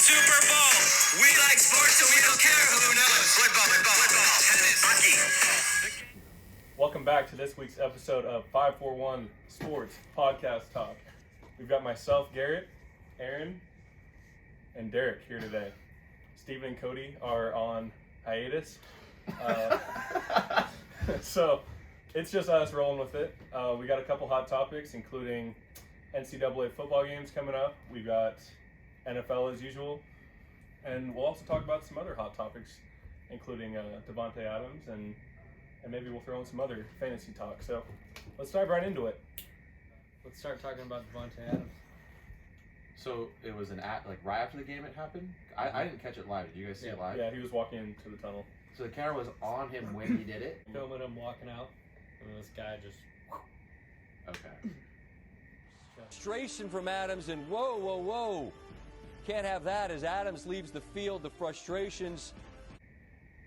Super Bowl. We like sports, so we don't care who knows. Football, tennis, hockey. Welcome back to this week's episode of 541 Sports Podcast Talk. We've got myself, Garrett, Aaron, and Derek here today. Steven and Cody are on hiatus. So it's just us rolling with it. We got a couple hot topics, including NCAA football games coming up. We've got NFL as usual. And we'll also talk about some other hot topics, including Davonte Adams, and maybe we'll throw in some other fantasy talk. So let's dive right into it. Let's start talking about Davonte Adams. So it was right after the game it happened? I didn't catch it live. Did you guys see it live? Yeah, he was walking into the tunnel. So the camera was on him when he did it? Filming him walking out, and then this guy just... Okay. Frustration from Adams, and whoa. Can't have that as Adams leaves the field, the frustrations.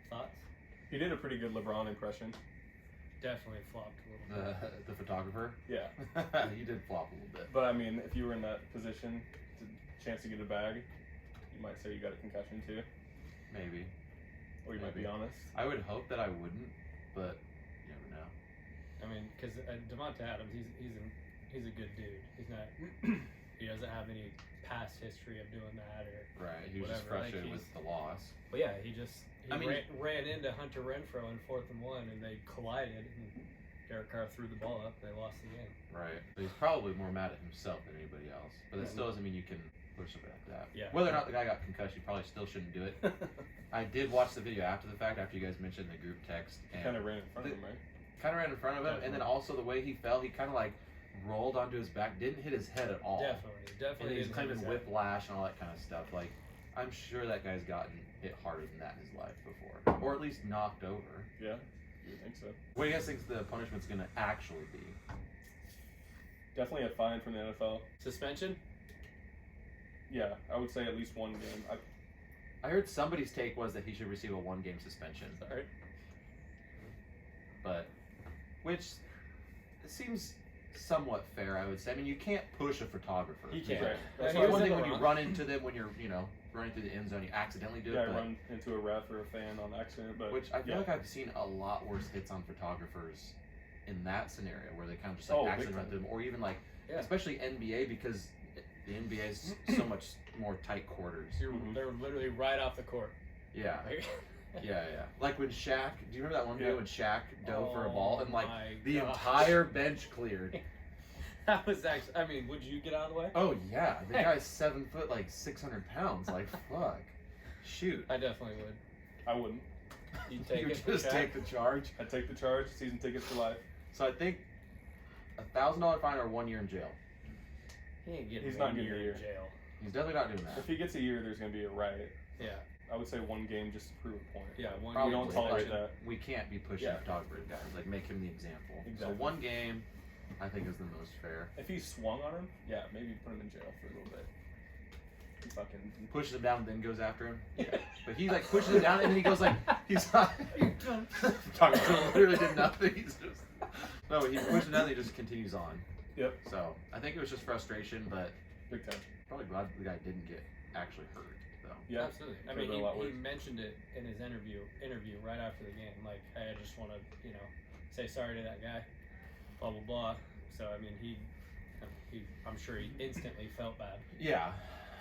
Thoughts? He did a pretty good LeBron impression. Definitely flopped a little bit. The photographer? Yeah. He did flop a little bit. But I mean, if you were in that position, chance to get a bag, you might say you got a concussion too. Maybe. Or you might be honest. I would hope that I wouldn't, but you never know. I mean, because Davonte Adams, he's a good dude. He's not. He doesn't have any past history of doing that or right. He was whatever. just frustrated with the loss. But yeah, he ran into Hunter Renfrow in 4th and 1, and they collided. And Derek Carr threw the ball up. They lost the game. Right. But he's probably more mad at himself than anybody else. But that still doesn't mean you can push somebody like that. Yeah. Whether or not the guy got concussion, you probably still shouldn't do it. I did watch the video after the fact, after you guys mentioned the group text. He kind of ran in front of him, right? Kind of ran in front of him, and then also the way he fell, he kind of like rolled onto his back, didn't hit his head at all. Definitely. And he's claiming whiplash and all that kind of stuff. Like, I'm sure that guy's gotten hit harder than that in his life before, or at least knocked over. Yeah, you think so? What do you guys think the punishment's going to actually be? Definitely a fine from the NFL. Suspension? Yeah, I would say at least one game. I heard somebody's take was that he should receive a 1-game suspension. Sorry. But, which seems somewhat fair, I would say. I mean, you can't push a photographer. He can't. Right. That's He was one in thing the when you wrong. run into them, when you're, running through the end zone, you accidentally do it. Yeah, but, run into a ref or a fan on accident. But which I feel like I've seen a lot worse hits on photographers in that scenario, where they kind of just accidentally run through them, or even especially NBA, because the NBA is so much more tight quarters. They're literally right off the court. Yeah. Yeah. Like when Shaq, do you remember that one video when Shaq dove for a ball and the entire bench cleared? That was actually, I mean, would you get out of the way? Oh yeah, the guy's 7 foot, 600 pounds. Like fuck, shoot. I definitely would. I wouldn't. You take You it. just take the charge. I'd take the charge. Season tickets for life. So I think $1,000 fine or 1 year in jail. He ain't getting He's not 1 getting year a year. in jail. He's definitely not doing that. If he gets a year, there's going to be a riot. Yeah. I would say one game just to prove a point. Yeah, one We year. don't tolerate that. We can't be pushing photographers, guys. Make him the example. Exactly. So 1 game, I think, is the most fair. If he swung on him, yeah, maybe put him in jail for a little bit. He fucking Pushes him down and then goes after him. Yeah. But he pushes him down and then he goes he's not. Photographer literally did nothing. He's just he pushes him down and he just continues on. Yep. So I think it was just frustration, but Big time. probably glad the guy didn't get actually hurt though. Yeah. Absolutely. I Could've mean, been a lot he worse. mentioned it in his interview right after the game. Like, hey, I just want to, say sorry to that guy. Blah blah blah. So I mean, I'm sure he instantly felt bad Yeah.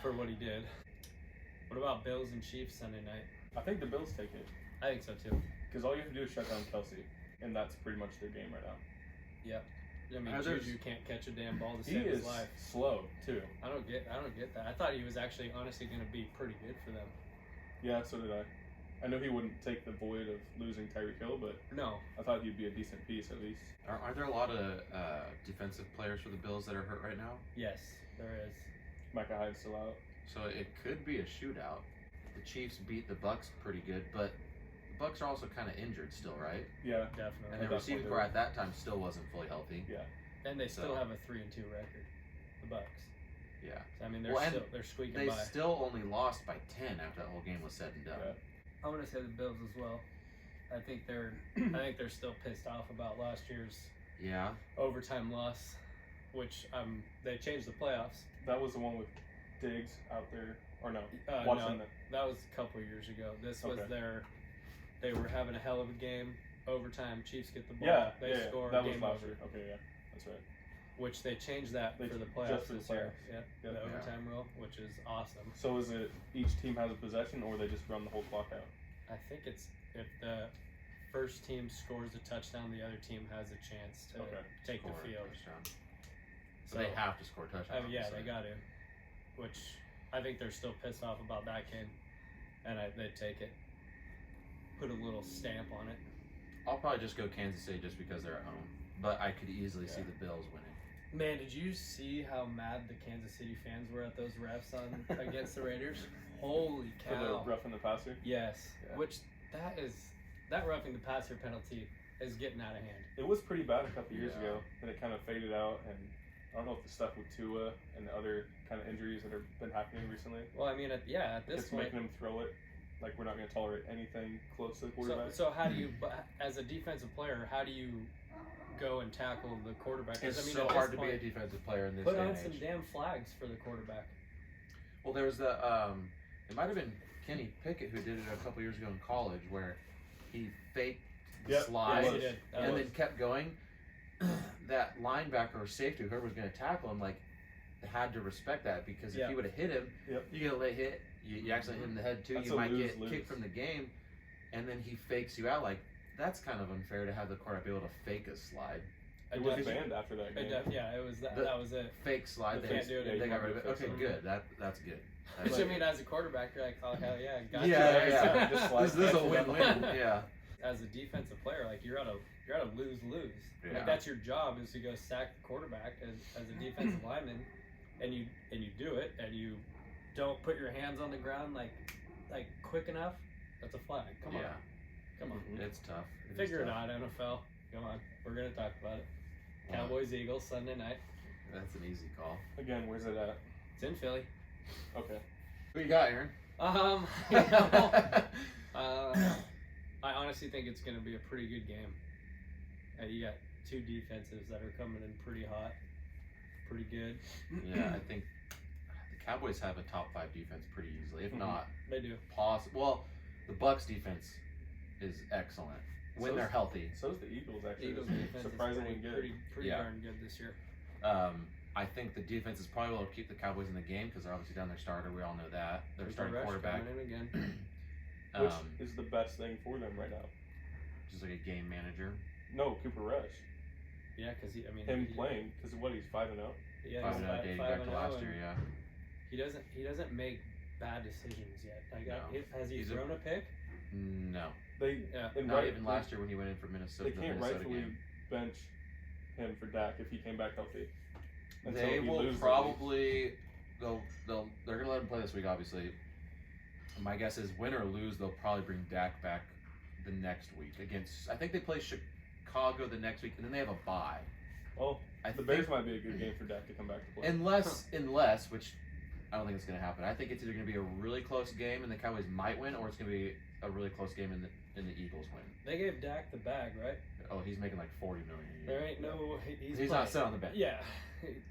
for what he did. What about Bills and Chiefs Sunday night? I think the Bills take it. I think so too. Because all you have to do is shut down Kelsey. And that's pretty much their game right now. Yep. I mean, There's- Juju can't catch a damn ball to He save is his life. slow, too. I don't get that. I thought he was actually honestly going to be pretty good for them. Yeah, so did I. I know he wouldn't take the void of losing Tyreek Hill, but No. I thought he'd be a decent piece at least. Are there a lot of defensive players for the Bills that are hurt right now? Yes, there is. Micah Hyde's still out. So it could be a shootout. The Chiefs beat the Bucks pretty good, but the Bucks are also kind of injured still, right? Yeah. Definitely. And the That's receiving what core they're- at that time still wasn't fully healthy. Yeah. And they still So- have a 3-2 record. The Bucks. Yeah. So, I mean, Well, and they're squeaking They by. still only lost by 10 after that whole game was said and done. Yeah. I'm gonna say the Bills as well. I think they're still pissed off about last year's Yeah. overtime loss, which they changed the playoffs. That was the one with Diggs out there, or no? No, Watson. that was a couple years ago. This was Okay. they were having a hell of a game. Overtime, Chiefs get the ball. Yeah, they yeah, score. that was game last over. year. Okay, yeah, that's right. Which they changed that They for the just playoffs for the this year. playoffs. Yeah, Yep. the overtime rule, which is awesome. So is it each team has a possession, or they just run the whole clock out? I think it's if the first team scores a touchdown, the other team has a chance to Okay. take Score the a field. touchdown. So they have to score touchdowns. Yeah, they got to. Which I think they're still pissed off about that game, and they take it. Put a little stamp on it. I'll probably just go Kansas City just because they're at home, but I could easily see the Bills winning. Man, did you see how mad the Kansas City fans were at those refs on against the Raiders? Holy For the cow! roughing the passer. Yes, Yeah. which that roughing the passer penalty is getting out of hand. It was pretty bad a couple years Yeah. ago, and it kind of faded out. And I don't know if the stuff with Tua and the other kind of injuries that have been happening recently, Well, I mean, at this it's point, making them throw it. Like, we're not going to tolerate anything close to the quarterback. so how do you, as a defensive player, how do you go and tackle the quarterback? 'Cause, It's I mean, so at this hard to be point, a defensive player in this put day on and some age. damn flags for the quarterback. Well, there was the it might have been Kenny Pickett who did it a couple years ago in college, where he faked the Yep, slide yes, he did. That and was- then kept going. That linebacker or safety, whoever was going to tackle him, like had to respect that, because if Yeah. he would have hit him, Yep. you get a late hit. You actually hit him in the head too. That's you a might get lose-lose. kicked from the game, and then he fakes you out. Like, that's kind of unfair to have the quarterback be able to fake a slide. It I was definitely- banned after that game. Yeah, it was that. The- That was it. Fake slide. The They, can't do it they anymore. got rid of it. Okay, Fake good. That's good. Which That's I mean, as a quarterback, you're like, oh hell yeah, got yeah. Just slide This is a cancel down the win-win. line. Yeah. As a defensive player, like you're at a lose-lose. Yeah. Like that's your job, is to go sack the quarterback as a defensive lineman, and you do it, and you don't put your hands on the ground like quick enough. That's a flag. Come on, Yeah. come on. It's tough. Figure it out, NFL. Come on, we're gonna talk about it. Wow. Cowboys Eagles Sunday night. That's an easy call. Again, where's it at? It's in Philly. Okay. Who you got, Aaron? You know, I honestly think it's going to be a pretty good game. You got two defenses that are coming in pretty hot, pretty good. Yeah, I think the Cowboys have a top 5 defense pretty easily. If Mhm. not, They do. possible. Well, the Bucks defense is excellent when So they're is- healthy. So is the Eagles, actually. Eagles It's defense surprisingly is good. pretty Yeah. darn good this year. I think the defense is probably able to keep the Cowboys in the game because they're obviously down their starter. We all know that. Their Cooper starting Rush quarterback. coming in again. Which is the best thing for them right now. Just like a game manager. No, Cooper Rush. Yeah, because Him playing, because what, he's 5-0? Yeah, 5-0 dating back to last year, yeah. He doesn't make bad decisions yet. Like, No. has he He's thrown a pick? No. They Yeah. and Not right- even last year when he went in for Minnesota. They the can't Minnesota rightfully game. bench him for Dak if he came back healthy. Until They he will loses probably they're gonna let him play this week, obviously. My guess is win or lose, they'll probably bring Dak back the next week against. I think they play Chicago the next week, and then they have a bye. Well, I the think Bears might be a good game for Dak to come back to play. unless, which I don't think it's gonna happen. I think it's either gonna be a really close game and the Cowboys might win, or it's gonna be a really close game and the Eagles win. They gave Dak the bag, right? Oh, he's making like $40 million a year. There ain't no. He's He's playing. not sitting on the bench. Yeah,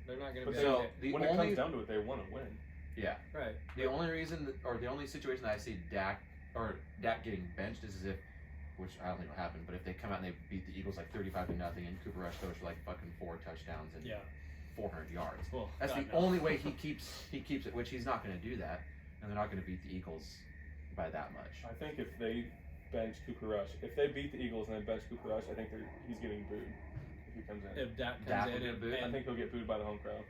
they're not gonna But be. So, able to- the when it only comes down to it, they want to win. yeah. right. The only reason, or the only situation that I see Dak getting benched is if, which I don't think will happen, but if they come out and they beat the Eagles like 35-0, and Cooper Rush throws for like fucking 4 touchdowns and Yeah. 400 yards. Well, That's God, the no. only way he keeps it, which he's not going to do that, and they're not going to beat the Eagles by that much. I think if they bench Cooper Rush, if they beat the Eagles and then bench Cooper Rush, I think he's getting booed if he comes in. If Dak Dak comes will in get booed? I and, think he'll get booed by the home crowd.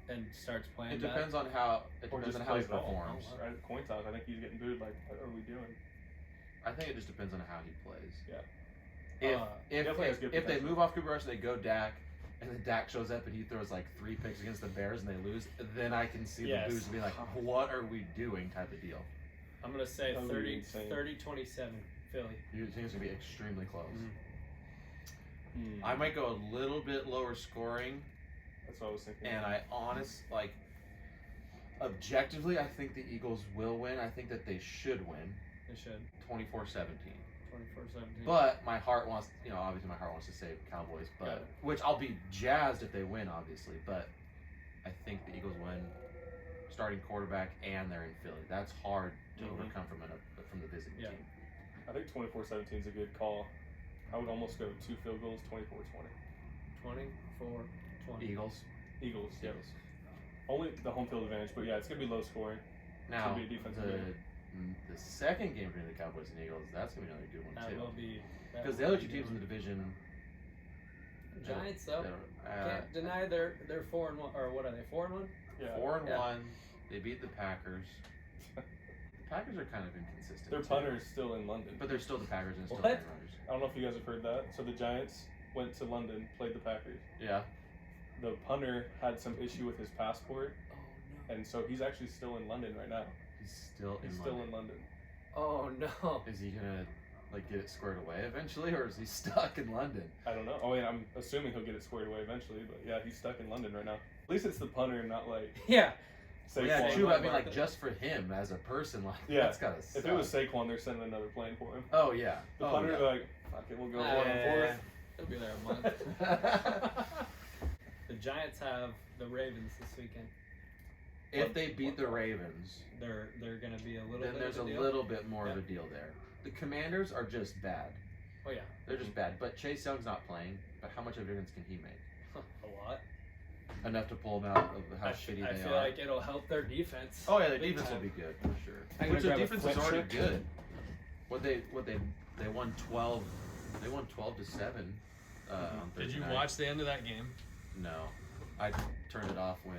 and starts playing, It bad, depends on how Or just he plays well. performs. Right? Coin toss. I think he's getting booed. Like, what are we doing? I think it just depends on how he plays. Yeah. Uh, has good If they potential. move off Cooper Rush and they go Dak, and then Dak shows up and he throws like 3 picks against the Bears and they lose, then I can see Yes. the boos being like, what are we doing type of deal. I'm gonna say That would be insane. 30-27 Philly. You think it's going to be extremely close. Mhm. I might go a little bit lower scoring, That's what I was thinking. and objectively, I think the Eagles will win. I think that they should win They should 24-17. 24-17. But my heart wants, obviously my heart wants to say Cowboys, but Got it. which I'll be jazzed if they win, obviously. But I think the Eagles win starting quarterback and they're in Philly. That's hard to overcome from the visiting team. I think 24-17 is a good call. I would almost go 2 field goals, 24-20. 24-20. Eagles, Eagles. Only the home field advantage, but yeah, it's gonna be low scoring. Now, be a defensive game. the second game between the Cowboys and Eagles, that's gonna be another good one That too. will be. Because the other two teams in the division, Giants though, can't deny they're 4-1, or what are they? 4-1? Yeah. 4-1. They beat the Packers. The Packers are kind of inconsistent. Their punter is still in London. But they're still the Packers and still What? Aaron Rodgers. I don't know if you guys have heard that. So the Giants went to London, played the Packers. Yeah. The punter had some issue with his passport, Oh no. and so he's actually still in London right now. He's still He's in still London. in London. Oh no. Is he gonna get it squared away eventually, or is he stuck in London? I don't know. Oh, yeah, I'm assuming he'll get it squared away eventually, but yeah, he's stuck in London right now. At least it's the punter and not like Yeah. Saquon. Yeah, true. I mean, like just for him as a person, like that's gotta suck. If it was Saquon, they're sending another plane for him. Oh yeah. The punter, they're like, fuck it, we'll go 4-4. He'll be there a month. The Giants have the Ravens this weekend. If they beat the Ravens, They're gonna be a little. then bit there's of a a deal. little bit more of a deal there. The Commanders are just bad. Oh yeah. They're just bad. But Chase Young's not playing. But how much of a difference can he make? A lot. Enough to pull them out of how shitty I they feel are. like it'll help their defense. Oh yeah, their big defense time. will be good for sure. I'm Which gonna their grab a defense is quick already trip. good. They won 12. They won 12-7. On Did Thursday you night. watch the end of that game? No, I turned it off when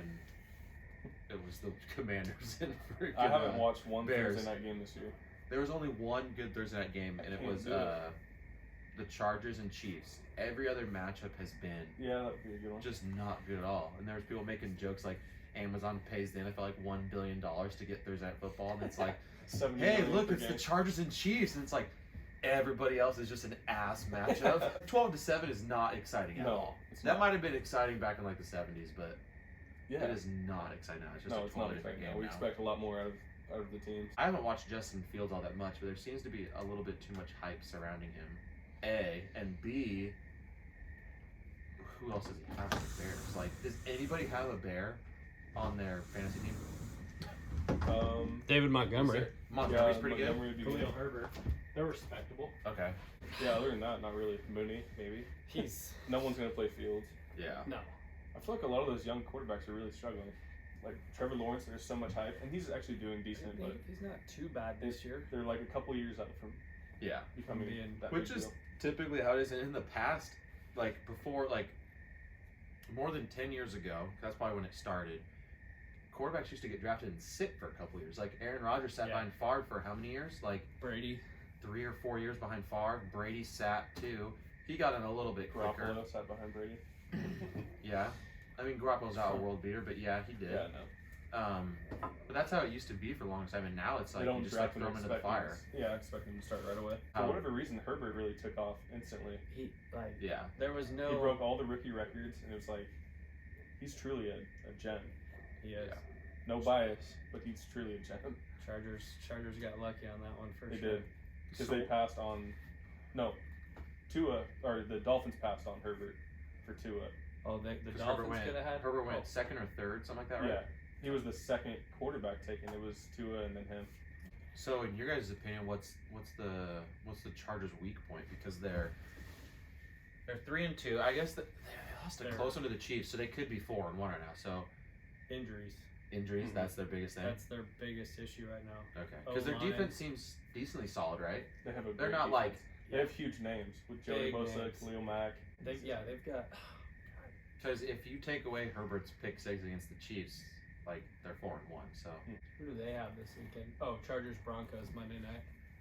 it was the Commanders and freaking. I haven't watched one Bears. Thursday night game this year. There was only one good Thursday night game, and it can't was do it. the Chargers and Chiefs. Every other matchup has been Yeah, that'd be a good one. just not good at all. And there was people making jokes like Amazon pays the NFL like $1 billion to get Thursday night football, and it's like, 70 hey, million look, per it's the game. Chargers and Chiefs, and it's like everybody else is just an ass matchup. 12-7 is not exciting at No, all. it's That not. might have been exciting back in like the 70s, but Yeah. it is not exciting now. It's just No, a it's not totally different exciting. game We now. expect a lot more out of the teams. I haven't watched Justin Fields all that much, but there seems to be a little bit too much hype surrounding him. A, and B, who else does he have in the Bears? Like, does anybody have a Bear on their fantasy team? David Montgomery. Montgomery's pretty Montgomery would be Julio good. Herbert. They're respectable. good. Okay. Yeah, other than that, not really. Mooney, maybe. He's No one's gonna play Fields. Yeah. no. I feel like a lot of those young quarterbacks are really struggling. Like Trevor Lawrence, there's so much hype, and he's actually doing decent, but He's not too bad this year. they're like a couple years out from Yeah. becoming Being- that Which big is deal. typically how it is in the past. Like, before, like, more than 10 years ago, that's probably when it started, quarterbacks used to get drafted and sit for a couple years. Like, Aaron Rodgers sat Yeah. behind Favre for how many years? Like, Brady. 3 or 4 years behind Favre. Brady sat too. He got in a little bit quicker. Garoppolo sat behind Brady. Yeah. I mean, Garoppolo's not a world beater, but yeah, he did. Yeah, no. But that's how it used to be for a long time, and now it's like They don't you just like draft throw him him into the fire. Yeah, I expect him to start right away. For How- whatever reason, Herbert really took off instantly. He like Yeah. there was no. He broke all the rookie records, and it was like, he's truly a gem. He is. Yeah. No bias, but he's truly a gem. Chargers got lucky on that one for They sure. did. Because they passed on, the Dolphins passed on Herbert for Tua. Oh, the 'Cause Dolphins could have had. Herbert went second or third, something like that, right? Yeah, he was the second quarterback taken. It was Tua and then him. So, in your guys' opinion, what's the Chargers' weak point? Because they're 3-2. I guess they lost a They're- close one to the Chiefs, so they could be 4-1 right now. So Injuries. injuries, Mhm. that's their biggest thing. That's their biggest issue right now. Okay, because their O-line. defense seems decently solid, right? They have a. They're great not like- defense. They have huge names with Joey Big Bosa, names. Khalil Mack. They've got. Because if you take away Herbert's pick six against the Chiefs, like they're 4-1. So Who do they have this weekend? Oh, Chargers Broncos Monday night.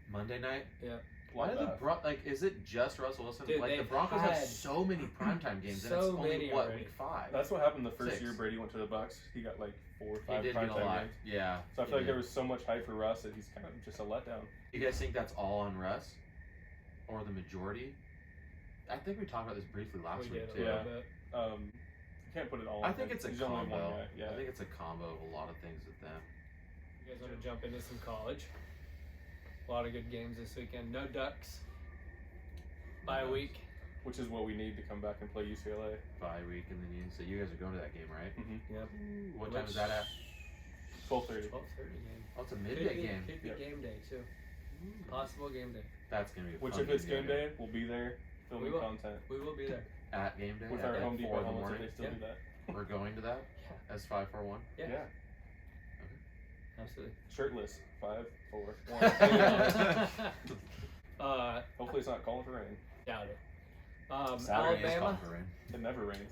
Monday night. Yeah. Why do the Bloodbath. like? Is it just Russell Wilson? Dude, like the they've Broncos had have so many primetime games, and so it's only many what already. week 5. That's what happened the first 6. year Brady went to the Bucks. He got like 4 or He 5 did get a primetime lot. games. Yeah. So I he feel like did. there was so much hype for Russ that he's kind of just a letdown. You guys think that's all on Russ, or the majority? I think we talked about this briefly last We week did a too. little Yeah. bit. You can't put it all. I on think him. it's a He's only one combo. guy. Yeah. I think it's a combo of a lot of things with them. You guys want to jump into some college? A lot of good games this weekend. No Ducks. Bye Ducks. week. Which is what we need to come back and play UCLA. Bye week, and then so you guys are going to that game, right? Mm-hmm. Yep. What time is that at? 12:30. 12:30 game. Oh, it's a Could midday be, game. Could be Yep. game day too. Possible game day. That's gonna be a Which, fun if it's to go game to. day, we'll be there filming We will. content We will be there. At game day. with at our like Home 4 Depot in the helmets. If morning. they still Yeah. do that. We're going to that Yeah. as 541. Yeah. Yeah. Absolutely. Shirtless. 5, 4, 1. Hopefully it's not calling for rain. Doubt it. Saturday is Alabama. calling for rain. It never rains.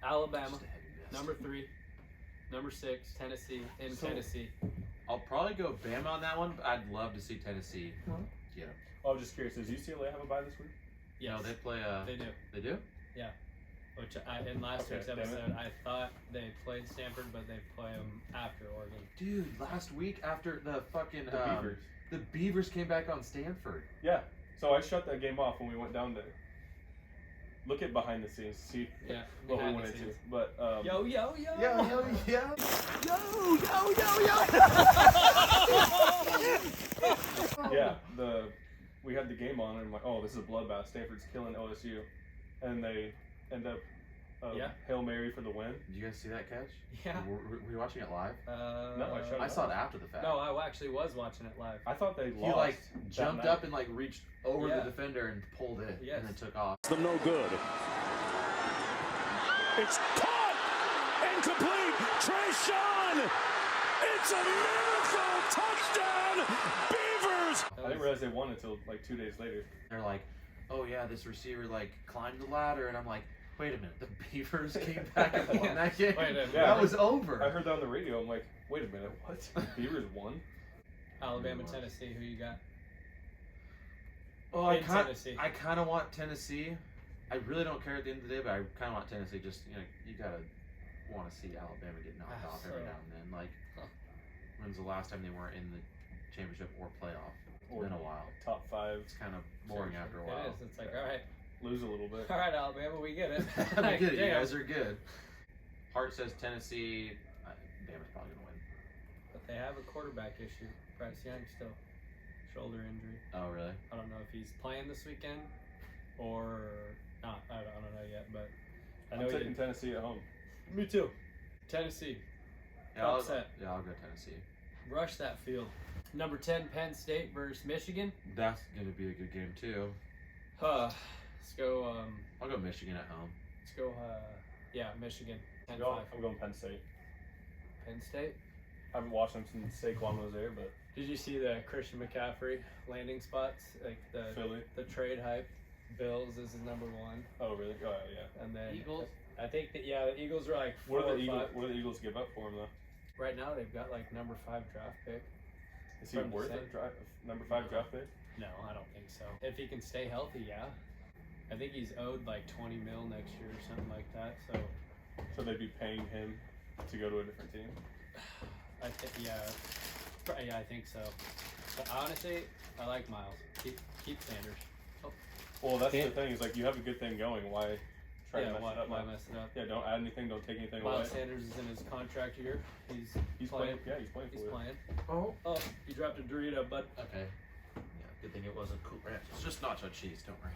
Alabama. Just a heavy mist. Number 3. Number 6. Tennessee. In So- Tennessee. I'll probably go Bama on that one, but I'd love to see Tennessee get them. Oh, I'm just curious. Does UCLA have a bye this week? Yes. No, they play. They do. They do? Which in last Okay, week's damn it. episode, I thought they played Stanford, but they play them after Oregon. Dude, last week after the fucking The Beavers. the Beavers came back on Stanford. Yeah. So I shut that game off when we went down there. Look at behind the scenes. See Yeah. what we behind went the into. scenes. But Yo, yo, yo. yeah, we had the game on and I'm like, oh, this is a bloodbath. Stanford's killing OSU, and they end up Hail Mary for the win. Did you guys see that catch? Yeah. Were you watching it live? No, I shut I saw it after the fact. No, I actually was watching it live. I thought they He lost. like that jumped night. up and like reached over Yeah. the defender and pulled it, Yes. and then took off. Them no good. It's caught and complete. Trayshawn. It's a miracle touchdown. Beavers. I didn't realize they won until like 2 days later. They're like, oh yeah, this receiver like climbed the ladder, and I'm like, wait a minute, the Beavers came back and won that game. Wait a minute. Yeah, that was over. I heard that on the radio. I'm like, wait a minute, what? The Beavers won? Alabama, It was. Tennessee. Who you got? Oh, I In Tennessee. kind of want Tennessee. I really don't care at the end of the day, but I kind of want Tennessee. Just you gotta want to see Alabama get knocked Ah, off every so- now and then. Like, Huh. when's the last time they weren't in the championship or playoff? It's Or been a while. Top 5. It's kind of boring after a It while. is. It's like, all right, Lose a little bit. all right, Alabama, we get it. I Like, get it. You damn. guys are good. Hart says Tennessee. Bama's probably gonna win. But they have a quarterback issue. Bryce Young still shoulder injury. Oh really? I don't know if he's playing this weekend or not. I don't know yet, but I know I'm he taking did. Tennessee at home. Me too. Tennessee. Yeah, I'll Upset. go Tennessee. Rush that field. Number 10, Penn State versus Michigan. That's gonna be a good game too. Let's go. I'll go Michigan at home. Let's go. Yeah, Michigan. 10-5. I'm going Penn State. Penn State. I haven't watched them since Saquon was there, but Did you see the Christian McCaffrey landing spots? Like Philly. the trade hype. Bills is his number 1, Oh, really? Oh, yeah. and then Eagles? I think that the Eagles are like 4 What or do the 5. Eagles? What do the Eagles give up for him though? Right now they've got like number 5 draft pick. Is he From the worth same- a number 5 draft pick? No, I don't think so. If he can stay healthy, yeah. I think he's owed like 20 mil next year or something like that. So So they'd be paying him to go to a different team. I think yeah, I think so. But honestly, I like Miles. Keep Sanders. Well, that's the Can't- thing. Is like you have a good thing going. Why try to mess it up? why now? mess it up? Yeah, don't add anything. Don't take anything Miles away. Sanders is in his contract year. He's playing. playing. Yeah, he's playing He's for it. playing. Oh. You dropped a Dorito, bud. Okay. Yeah, good thing it wasn't Cool Ranch. It's just nacho cheese. Don't worry.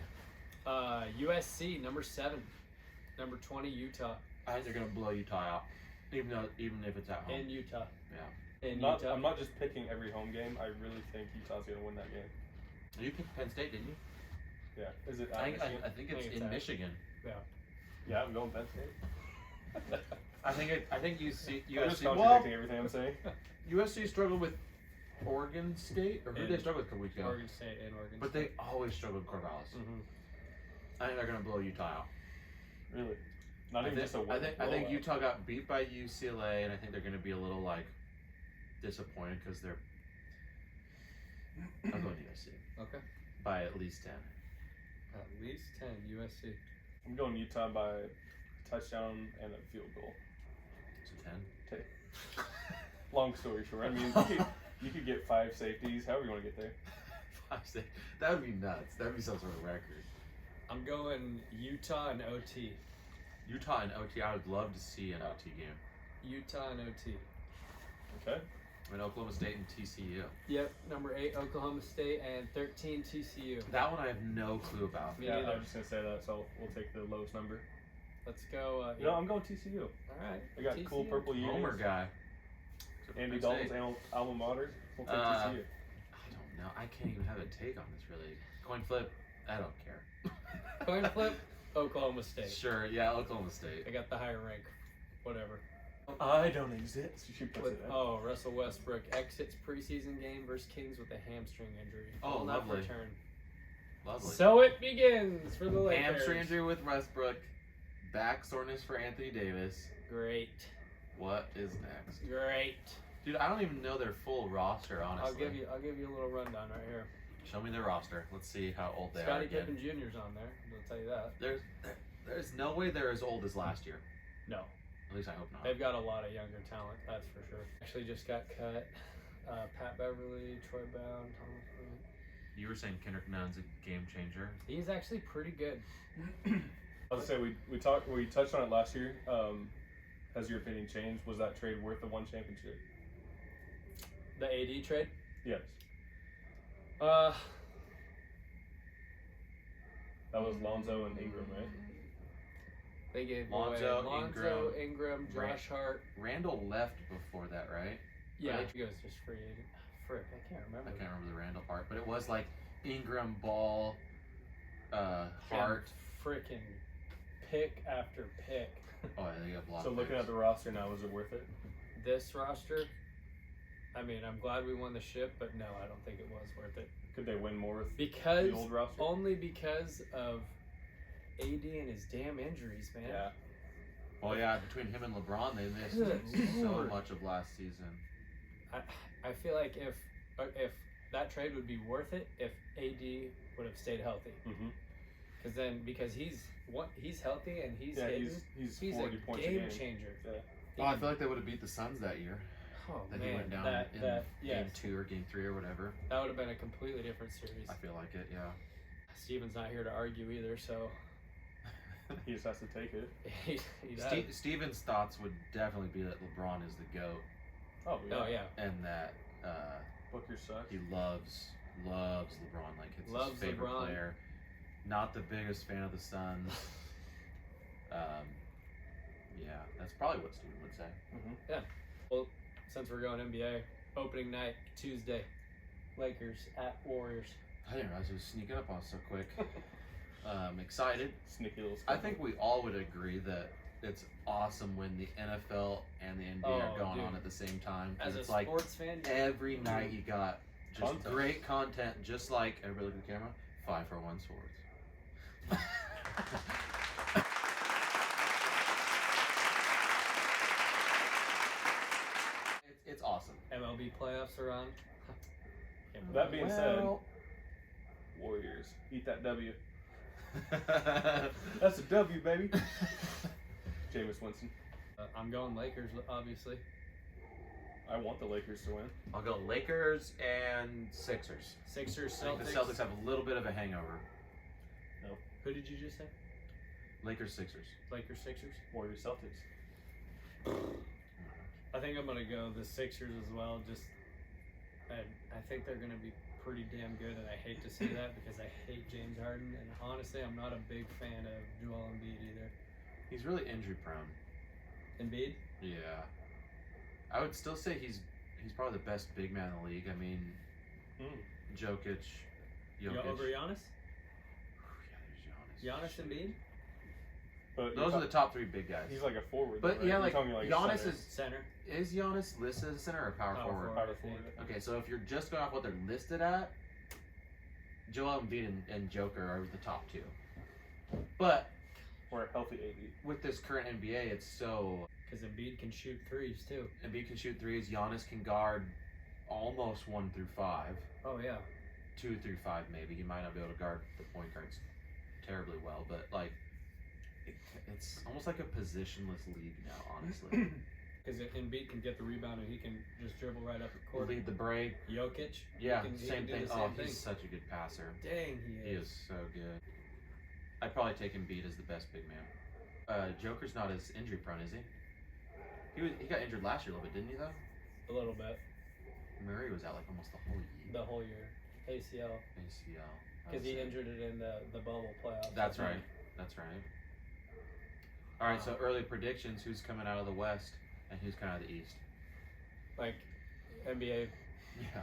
USC number 7, number 20 Utah I think they're gonna blow Utah out, even if it's at home. in Utah. Yeah. In Not, Utah. I'm not just picking every home game. I really think Utah's gonna win that game. You picked Penn State, didn't you? Yeah. Is it? I At think Michigan? I think it's it's in at- Michigan. Yeah, I'm going Penn State. I think USC. I'm just Well, contradicting everything I'm saying. USC struggled with Oregon State, or who did they struggle with a couple weeks ago? Oregon State and Oregon But State. they always struggle with Corvallis. Mhm. I think they're gonna blow Utah out. Really. Not I even think, just a I think blowout. Utah got beat by UCLA, and I think they're gonna be a little like disappointed because they're. I'm going USC Okay. by at least 10. At least 10 USC. I'm going Utah by a touchdown and a field goal. So 10. Long story short, I mean, you could get 5 safeties, however you want to get there. That would be nuts. That would be some sort of record. I'm going Utah and OT. Utah and OT, I would love to see an OT game. Utah and OT. Okay. I mean, Oklahoma State and TCU. Yep. Number 8 Oklahoma State and 13 TCU. That one I have no clue about. Me Yeah, neither. I was just gonna say that, so we'll take the lowest number. Let's go. You know, I'm going TCU. All right. They got cool TCU. purple unis. Homer guy. Andy Penn Dalton's State. alma mater. We'll take TCU. I don't know. I can't even have a take on this really. Coin flip. I don't care. Coin flip. Oklahoma State. Sure. Yeah, Oklahoma State. I got the higher rank. Whatever. I don't exist. She puts it in. Oh, Russell Westbrook exits preseason game versus Kings with a hamstring injury. Oh, Will not lovely. return. Lovely. So it begins for the Lakers. Hamstring injury with Westbrook. Back soreness for Anthony Davis. Great. What is next? Great. Dude, I don't even know their full roster, honestly. I'll give you a little rundown right here. Show me their roster. Let's see how old they are Scottie again. Pippen Jr.'s on there. I'll tell you that. There's no way they're as old as last year. No. At least I hope not. They've got a lot of younger talent, that's for sure. Actually just got cut. Pat Beverly, Troy Brown, Thomas Bryant. You were saying Kendrick Nunn's a game changer. He's actually pretty good. I was gonna say we touched on it last year. Has your opinion changed? Was that trade worth the one championship? The AD trade? Yes. Uh, That was Lonzo and Ingram, right? they gave Lonzo, away Lonzo, Ingram, Josh Hart. Randall left before that, right? Yeah, Right. he goes just free agent. Frick, I can't remember. I can't remember the Randall part, but it was like Ingram, Ball, Hart. Freaking pick after pick. Oh, yeah, they got blocked. So looking at the roster now, was it worth it? This roster, I mean, I'm glad we won the ship, but no, I don't think it was worth it. Could they win more with Because the old roster? only because of AD and his damn injuries, man. Yeah. Oh yeah, between him and LeBron, they missed Good so Lord. much of last season. I feel like if that trade would be worth it if AD would have stayed healthy, because he's healthy and he's hitting, he's he's 40 a points game a game. changer. Yeah. Oh, I feel like they would have beat the Suns that year. Oh That man, he went down in yes, game 2 or game 3 or whatever. that would have been a completely different series. I feel like it, yeah. Steven's not here to argue either, so He just has to take it. he does. Steven's thoughts would definitely be that LeBron is the GOAT Oh yeah. Oh yeah, and that Booker sucks. he loves LeBron. Like it's Loves his favorite LeBron. player. Not the biggest fan of the Suns. Yeah, that's probably what Steven would say. Well, since we're going NBA, opening night Tuesday, Lakers at Warriors. I didn't realize it was sneaking up on us so quick. Excited. Sneaky little. I think we all would agree that it's awesome when the NFL and the NBA are Oh, going dude. on at the same time. 'Cause As a it's like sports fan, every night you got just Content. great content, just like everybody look at the camera. 5-for-1 Sports. It's awesome. MLB playoffs are on. That being said, Well- Warriors eat that W. That's a W, baby. Jameis Winston. I'm going Lakers, obviously. I want the Lakers to win. I'll go Lakers and Sixers. Sixers, I think the Celtics. Celtics have a little bit of a hangover. Who did you just say? Lakers, Sixers. Lakers, Sixers. Warriors Celtics. I think I'm gonna go the Sixers as well. I think they're gonna be pretty damn good, and I hate to say that because I hate James Harden, and honestly, I'm not a big fan of Joel Embiid either. He's really injury prone. Embiid? Yeah. I would still say he's probably the best big man in the league. I mean, Jokic. Over Giannis? Yeah, there's Giannis. Giannis Embiid? But Those are the top 3 big guys. He's like a forward. But though, yeah, right? like, You're talking Giannis center. is Center. Is Giannis listed as a center or a power forward? Power I forward. think. Okay, so if you're just going off what they're listed at, Joel Embiid and Joker are the top 2. But Or a healthy AD. with this current NBA, it's so Because Embiid can shoot threes too. Embiid can shoot threes. Giannis can guard almost 1 through 5, Oh yeah. 2 through 5 maybe. He might not be able to guard the point guards terribly well, but like it's almost like a positionless league now, honestly. Because Embiid can get the rebound and he can just dribble right up the court. Lead the break. Jokic. Yeah, he can same do thing. the Oh, same he's such a good passer. Dang, He is so good. I'd probably take Embiid as the best big man. Joker's not as injury prone, is he? He got injured last year a little bit, didn't he though? A little bit. Murray was out like almost the whole year. The whole year. ACL. ACL. Because he injured it in the bubble playoffs. That's right. That's right. All right. So early predictions: who's coming out of the West and who's coming out of the East? like NBA. Yeah.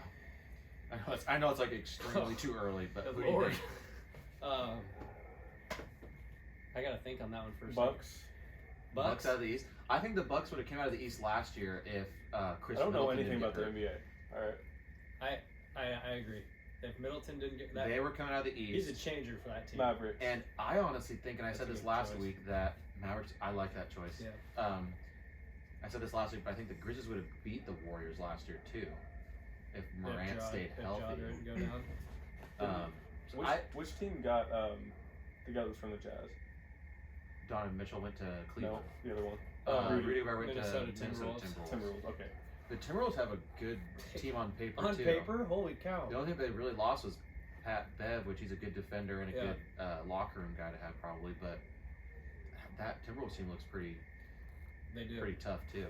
I know it's like extremely too early, but Good who do you Lord. think? I gotta think on that one for a Bucks. Bucks out of the East. I think the Bucks would have came out of the East last year if Chris. I don't know Middleton anything didn't about get the hurt. NBA. All right. I agree. If Middleton didn't get that, They were coming out of the East. he's a changer for that team. Mavericks. And I honestly think, and I That's said a this good last choice. week, that Mavericks. I like that choice. Yeah. I said this last week, but I think the Grizzlies would have beat the Warriors last year too, if Morant stayed if healthy. Ja didn't go down. So Which team got the guy that was from the Jazz? Donovan Mitchell went to Cleveland. No, the other one. Rudy Gobert went Minnesota to Minnesota Timberwolves. Timberwolves. Okay. The Timberwolves have a good team on paper On too. paper, holy cow! The only thing they really lost was Pat Bev, which he's a good defender and a Yeah. good locker room guy to have probably, but that Timberwolves team looks pretty They do tough too.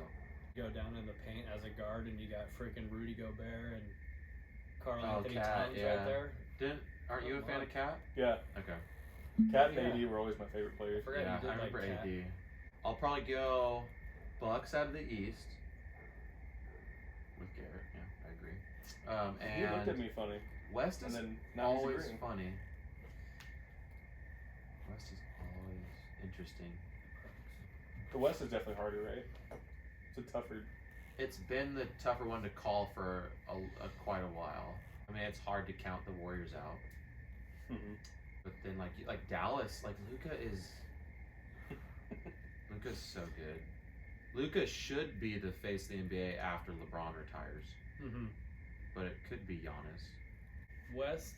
go down in the paint as a guard, and you got freaking Rudy Gobert and Karl Anthony Cat, Towns yeah. right there. Aren't you a fan of Cat? Yeah. Okay. Cat and Yeah. AD were always my favorite players. Forgot Yeah, you did I remember like Cat. AD. I'll probably go Bucks out of the East with Garrett. Yeah, I agree. You looked at And me funny. West And is then now he's always agreeing. funny. West is always interesting. The West is definitely harder, right? It's a tougher. It's been the tougher one to call for quite a while. I mean, it's hard to count the Warriors out. Mm-hmm. But then, like Dallas, like Luka's so good. Luka should be the face of the NBA after LeBron retires, Mm-hmm. but it could be Giannis. West,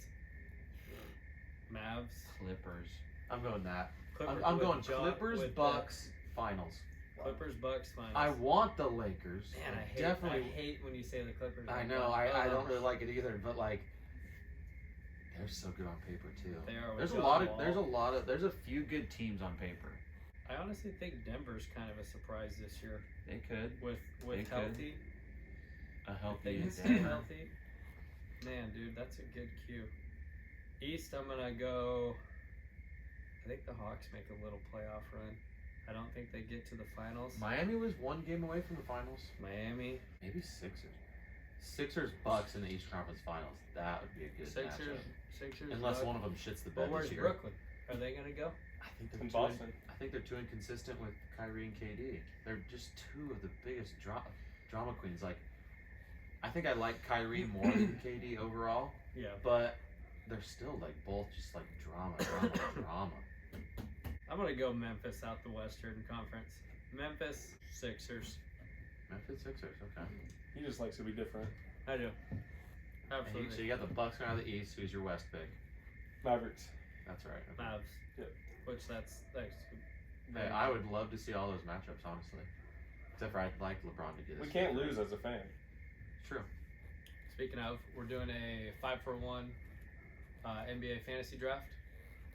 Mavs, Clippers. I'm going that. Clippers. I'm with going Ja- Clippers, with Bucks, finals. Clippers, Bucks, finals. I want the Lakers. Man, I definitely. hate when you say the Clippers. I like know. that. I don't really like it either, but like. They're so good on paper too. They are. There's a with lot John of Wall. there's a few good teams on paper. I honestly think Denver's kind of a surprise this year They could. with They could. healthy. A If healthy they can stay Denver. healthy. Man, dude, that's a good cue. East, I'm gonna go. I think the Hawks make a little playoff run. I don't think they get to the finals. Miami was one game away from the finals. Miami, Maybe Sixers, Bucks in the Eastern Conference Finals. That would be a good Sixers, matchup. Unless Bucks. one of them shits the But bed where's this year. Brooklyn? Are they gonna go? I think they're In too Boston. I think they're too inconsistent with Kyrie and KD. They're just two of the biggest drama queens. Like, I think I like Kyrie more than KD overall, Yeah. but they're still like both just like drama. I'm gonna go Memphis out the Western Conference. Memphis Sixers. Memphis Sixers, okay. He just likes to be different. I do. And Absolutely. so you got the Bucks out of the East. Who's your West pick? Mavericks. That's right. Okay. Mavs. Yep. Which that's Hey, I would love to see all those matchups, honestly. Except for I'd like LeBron to get We his can't pick. lose as a fan. True. Speaking of, we're doing a 5-for-1 NBA fantasy draft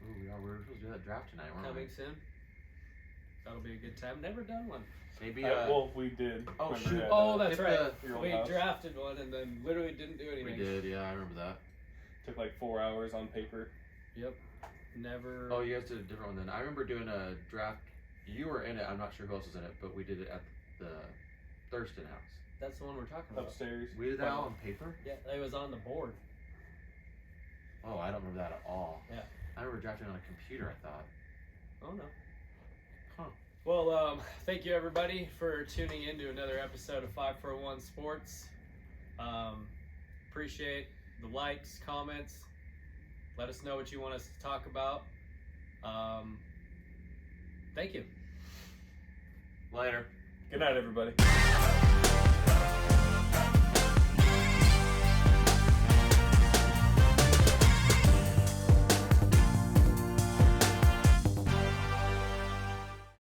Ooh, we're supposed to do that draft tonight, weren't coming soon. That'll be a good time. Never done one. we? Maybe. Well, we did. Oh, Remember shoot. at, Oh, that's Hit right. your old We house? drafted one and then literally didn't do anything. we did. Yeah, I remember that. Took like 4 hours on paper. Yep. Never. Oh, you guys did a different one then. I remember doing a draft. You were in it. I'm not sure who else was in it, but we did it at the Thurston house. That's the one we're talking about. Upstairs. We did that all on paper. Yeah, it was on the board. Oh, I don't remember that at all. Yeah. I remember drafting on a computer. I thought. Oh no. Huh. Well, thank you everybody for tuning in to another episode of 5-for-1 Sports. Appreciate the likes, comments. Let us know what you want us to talk about. Thank you. Later. Good night, everybody.